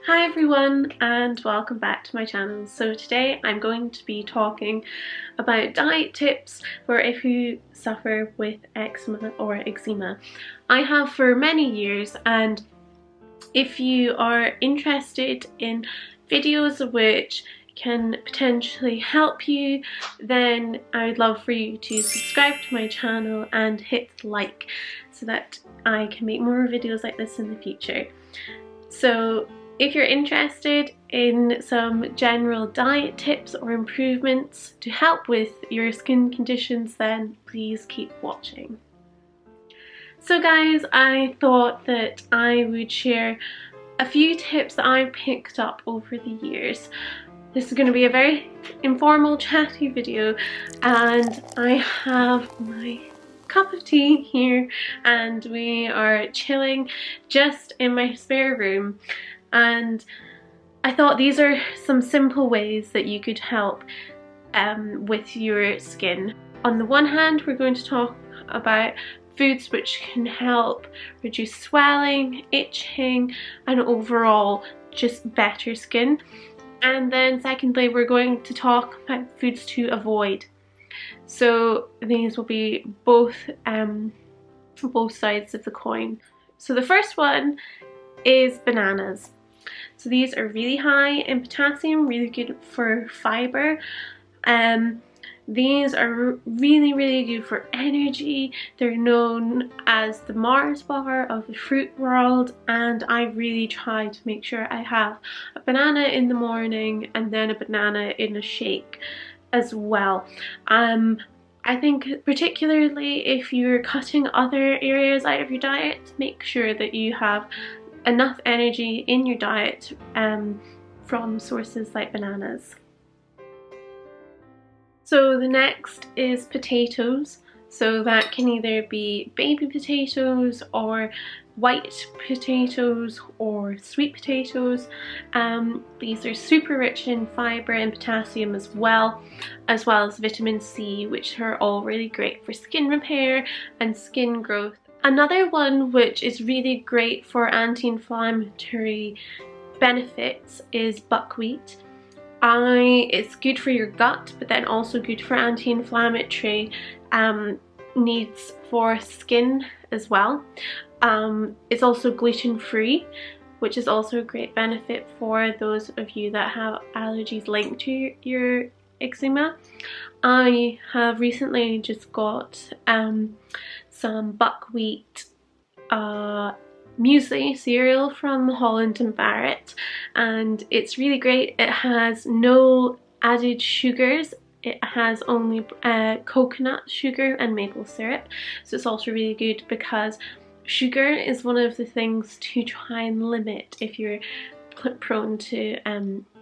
Hi everyone and welcome back to my channel. So today I'm going to be talking about diet tips for if you suffer with eczema or eczema. I have for many years, and if you are interested in videos which can potentially help you, then I would love for you to subscribe to my channel and hit like so that I can make more videos like this in the future. So if you're interested in some general diet tips or improvements to help with your skin conditions, then please keep watching. So guys, I thought that I would share a few tips that I picked up over the years. This is going to be a very informal, chatty video, and I have my cup of tea here and we are chilling just in my spare room. And I thought these are some simple ways that you could help with your skin. On the one hand, we're going to talk about foods which can help reduce swelling, itching, and overall just better skin. And then secondly, we're going to talk about foods to avoid. So these will be both sides of the coin. So the first one is bananas. So these are really high in potassium, really good for fiber. These are really good for energy. They're known as the Mars bar of the fruit world, and I really try to make sure I have a banana in the morning and then a banana in a shake as well. I think particularly if you're cutting other areas out of your diet, make sure that you have enough energy in your diet from sources like bananas. So the next is potatoes. So that can either be baby potatoes or white potatoes or sweet potatoes. These are super rich in fibre and potassium as well as vitamin C, which are all really great for skin repair and skin growth. Another one which is really great for anti-inflammatory benefits is buckwheat. It's good for your gut, but then also good for anti-inflammatory needs for skin as well. It's also gluten-free, which is also a great benefit for those of you that have allergies linked to your eczema. I have recently just got some buckwheat muesli cereal from Holland & Barrett, and it's really great. It has no added sugars. It has only coconut sugar and maple syrup, so it's also really good because sugar is one of the things to try and limit if you're prone to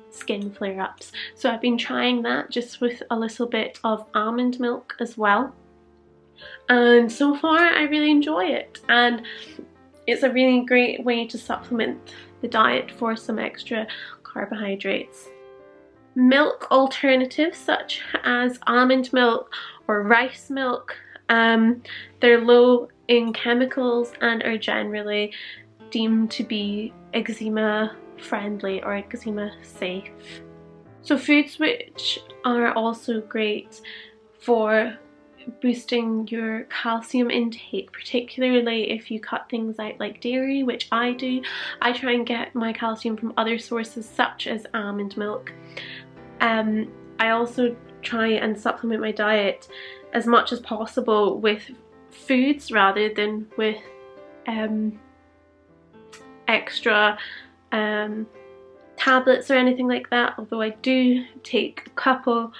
skin flare-ups. So I've been trying that just with a little bit of almond milk as well, and so far I really enjoy it, and it's a really great way to supplement the diet for some extra carbohydrates. Milk alternatives such as almond milk or rice milk, they're low in chemicals and are generally deemed to be eczema friendly or eczema safe. So foods which are also great for boosting your calcium intake, particularly if you cut things out like dairy, which I do. I try and get my calcium from other sources such as almond milk. I also try and supplement my diet as much as possible with foods rather than with extra tablets or anything like that, although I do take a couple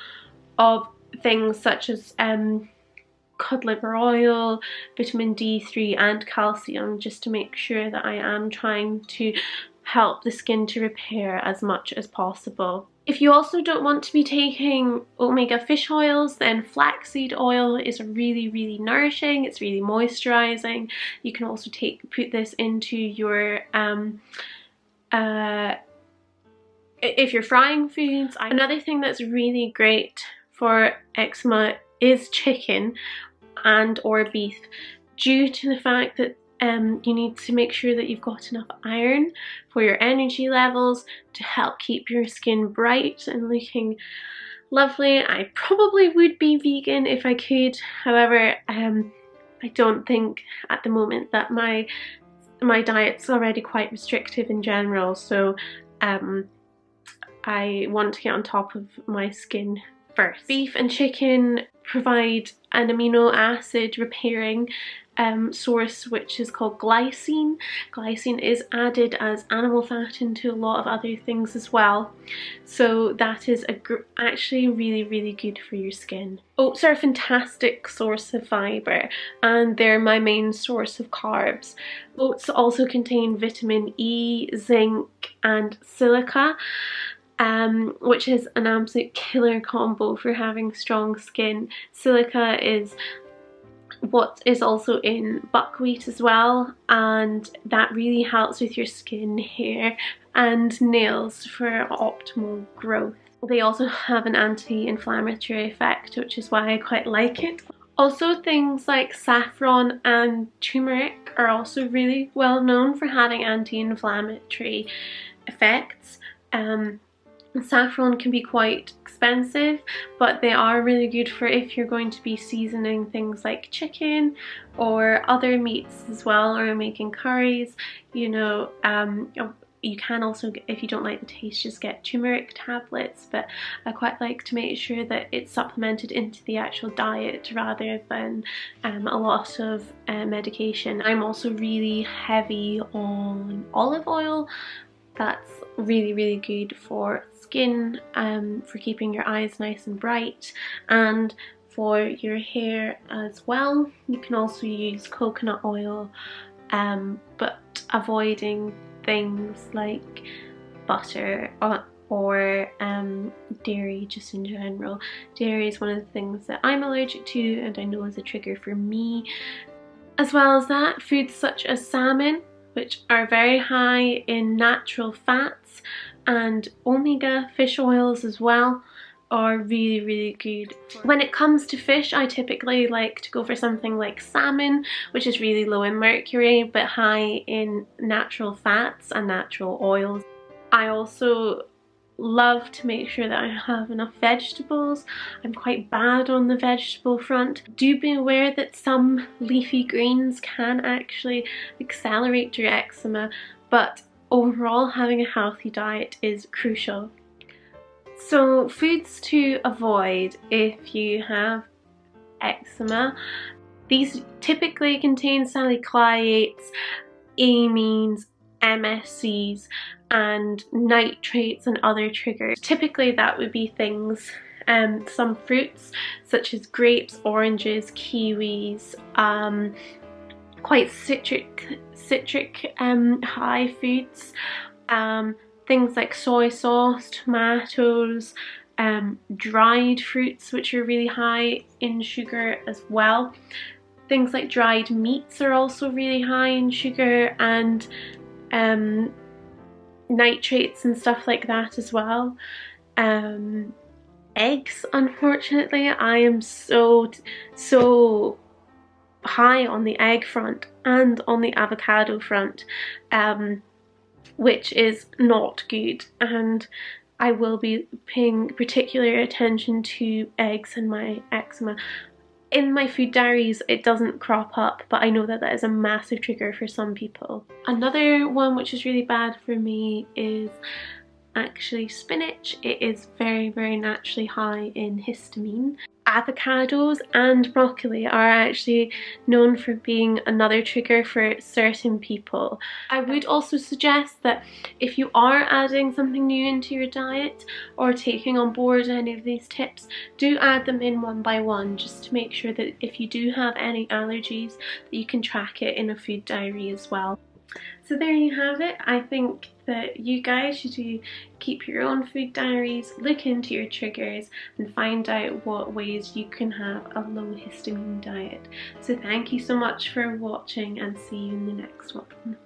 of things such as cod liver oil, vitamin D3 and calcium, just to make sure that I am trying to help the skin to repair as much as possible. If you also don't want to be taking omega fish oils, then flaxseed oil is really nourishing. It's really moisturizing. You can also put this into your if you're frying foods. Another thing that's really great for eczema is chicken and or beef, due to the fact that you need to make sure that you've got enough iron for your energy levels to help keep your skin bright and looking lovely. I probably would be vegan if I could, however, I don't think at the moment that my diet's already quite restrictive in general, so I want to get on top of my skin first. Beef and chicken provide an amino acid repairing source which is called glycine. Glycine is added as animal fat into a lot of other things as well, so that is actually really good for your skin. Oats are a fantastic source of fibre and they're my main source of carbs. Oats also contain vitamin E, zinc and silica, which is an absolute killer combo for having strong skin. Silica is what is also in buckwheat as well, and that really helps with your skin, hair and nails for optimal growth. They also have an anti-inflammatory effect, which is why I quite like it. Also, things like saffron and turmeric are also really well known for having anti-inflammatory effects. Saffron can be quite expensive, but they are really good for if you're going to be seasoning things like chicken or other meats as well, or making curries. You know, you can also, if you don't like the taste, just get turmeric tablets, but I quite like to make sure that it's supplemented into the actual diet rather than a lot of medication. I'm also really heavy on olive oil. That's really good for skin, for keeping your eyes nice and bright, and for your hair as well. You can also use coconut oil, but avoiding things like butter or dairy just in general. Dairy is one of the things that I'm allergic to and I know is a trigger for me. As well as that, foods such as salmon, which are very high in natural fats, and omega fish oils as well, are really good. When it comes to fish, I typically like to go for something like salmon, which is really low in mercury but high in natural fats and natural oils. I also love to make sure that I have enough vegetables. I'm quite bad on the vegetable front. Do be aware that some leafy greens can actually accelerate your eczema, but overall having a healthy diet is crucial. So foods to avoid if you have eczema. These typically contain salicylates, amines, MSCs and nitrates and other triggers. Typically that would be things, some fruits such as grapes, oranges, kiwis, quite citric high foods, things like soy sauce, tomatoes, dried fruits which are really high in sugar as well. Things like dried meats are also really high in sugar and nitrates and stuff like that as well. Eggs, unfortunately, I am so high on the egg front and on the avocado front, which is not good, and I will be paying particular attention to eggs and my eczema. In my food diaries it doesn't crop up, but I know that that is a massive trigger for some people. Another one which is really bad for me is actually spinach. It is very naturally high in histamine. Avocados and broccoli are actually known for being another trigger for certain people. I would also suggest that if you are adding something new into your diet or taking on board any of these tips, do add them in one by one, just to make sure that if you do have any allergies that you can track it in a food diary as well. So there you have it. I think that you guys should keep your own food diaries, look into your triggers and find out what ways you can have a low histamine diet. So thank you so much for watching and see you in the next one.